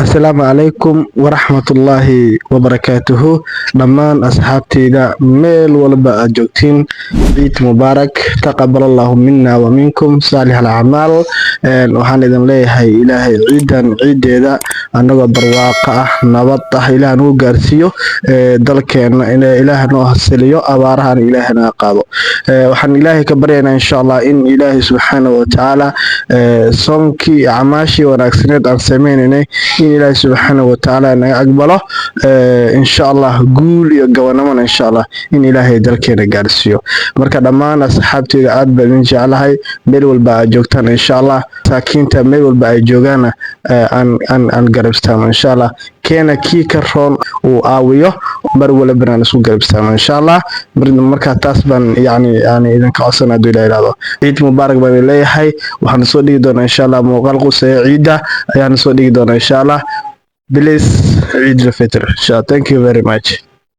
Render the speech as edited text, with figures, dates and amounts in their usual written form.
Asalaamu calaykum waraxmatullaahi wabarakaatuhu. Dhammaan asxaabteyda meel walba aad joogtiin, ciid mubaarak, taqabbalallahu minna wa minkum saalih alacmaal. Waxaan idin leeyahay ilaahay ciidan ciideeda annagoo barwaaqo ah, nabad ah, ilaah nagu gaarsiiyo. Dalkeena in ilaah noo hasiliyo, abaarahan ilaah naga qaado. Waxaan ilaahay ka baryaynaa insha Allah in ilaahay subxaanahu wa tacaala soonkii acmaashii wanaagsaneed aan sameynaynay in ilaahay subxaanahu wa tacaala naga aqbalo. Insha Allah guul iyo gabanimona insha Allah in ilaahay dalkeena gaarsiiyo. Marka dhammaan asxaabteyda aad baan idin jeclahay, meel walba aad joogtaan insha Allah, saakiinta meel walba ay joogaan aan garabstaano insha Allah. Keena kii ka roon uu aawiyo mar walba aan isku garabstaano insha Allah. Marka taas baan yani idinka codsanaa haduu ilaahay yiraahdo. Ciid mubaarak baan leeyahay. Waxaan soo dhigi doonaa insha Allah muuqaal quseeya ciida ayaan soo dhigi doonaa insha Allah. Please, Eid al-Fitr. Thank you very much.